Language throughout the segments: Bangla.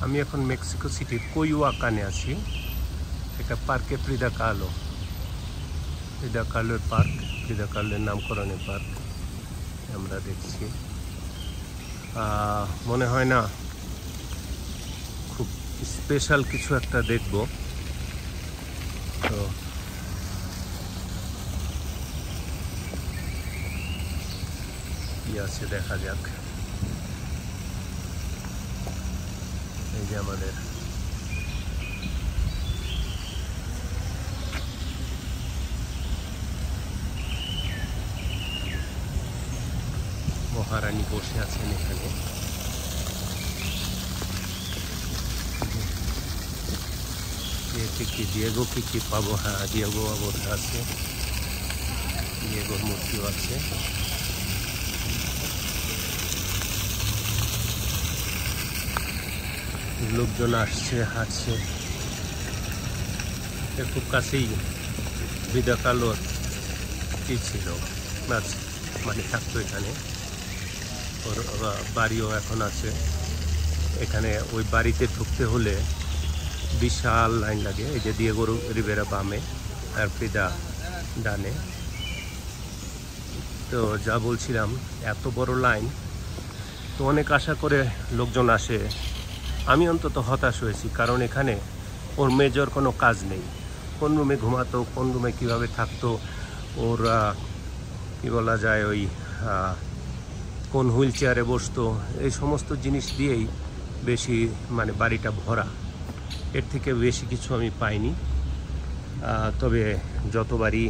আমি এখন মেক্সিকো সিটির কোইওয়াকানে আছি। এটা পার্কে ফ্রিদা কালো, ফ্রিদা কালোর পার্ক, ফ্রিদা কালোর নামকরণের পার্ক আমরা দেখছি। মনে হয় না খুব স্পেশাল কিছু একটা দেখব, তো কি আছে দেখা যাক। এই যে আমাদের মহারানী বসে আছেন এখানে। কি ডিয়েগো কি পাবো? হ্যাঁ, ডিয়েগো অবস্থা আছে, ডিয়েগোর মূর্তিও আছে। লোকজন আসছে, হাঁটছে। এর খুব কাছেই ফ্রিদা কালোর কি ছিল, মানে থাকতো এখানে। ওর বাড়িও এখন আছে এখানে। ওই বাড়িতে ঢুকতে হলে বিশাল লাইন লাগে। এই যে ডিয়েগো রিভেরা বামে আর ফ্রিদা ডানে। তো যা বলছিলাম, এত বড় লাইন, তো অনেক আশা করে লোকজন আসে। আমি অন্তত হতাশ হয়েছি, কারণ এখানে ওর মেজর কোনো কাজ নেই। কোন রুমে ঘুমাতো, কোন রুমে কীভাবে থাকতো, ওর কী বলা যায়, ওই কোন হুইল চেয়ারে বসতো, এই সমস্ত জিনিস দিয়েই বেশি মানে বাড়িটা ভরা। এর থেকে বেশি কিছু আমি পাইনি। তবে যতবারই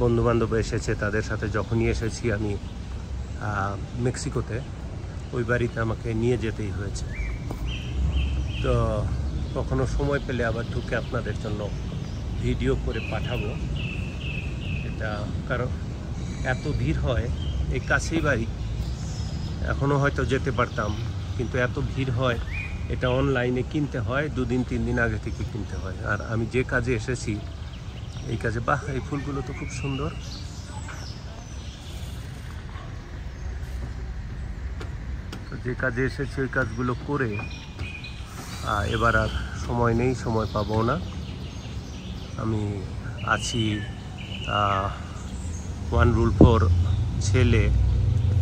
বন্ধুবান্ধব এসেছে, তাদের সাথে যখনই এসেছি আমি মেক্সিকোতে, ওই বাড়িতে আমাকে নিয়ে যেতেই হয়েছে। তো কখনো সময় পেলে আবার ঢুকে আপনাদের জন্য ভিডিও করে পাঠাবো এটা, কারণ এত ভিড় হয়। এই কাছেই বাড়ি, এখনও হয়তো যেতে পারতাম, কিন্তু এত ভিড় হয়। এটা অনলাইনে কিনতে হয়, 2 দিন 3 দিন আগে থেকে কিনতে হয়। আর আমি যে কাজে এসেছি, এই কাজে, বাহ, এই ফুলগুলো তো খুব সুন্দর। তো যে কাজে এসেছি ওই কাজগুলো করে এবার আর সময় নেই, সময় পাবো না। আমি আছি হুয়ান রুলফোর ছেলে,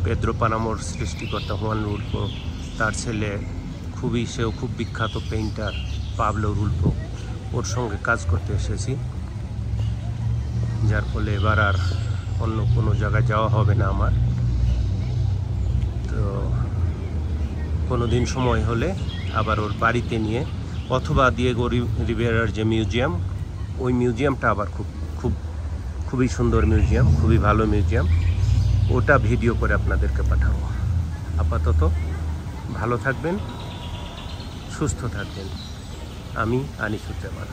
পেদ্রো পানামোর সৃষ্টিকর্তা হুয়ান রুলফো, তার ছেলে সেও খুব বিখ্যাত পেইন্টার পাবলো রুলফো, ওর সঙ্গে কাজ করতে এসেছি। যার ফলে এবার আর অন্য কোনো জায়গায় যাওয়া হবে না আমার। তো কোনো দিন সময় হলে আবার ওর বাড়িতে নিয়ে, অথবা ডিয়েগো রিভেরার যে মিউজিয়াম, ওই মিউজিয়ামটা আবার খুবই সুন্দর মিউজিয়াম, খুবই ভালো মিউজিয়াম, ওটা ভিডিও করে আপনাদেরকে পাঠাবো। আপাতত ভালো থাকবেন, সুস্থ থাকবেন। আমি আনিসুজ্জামান।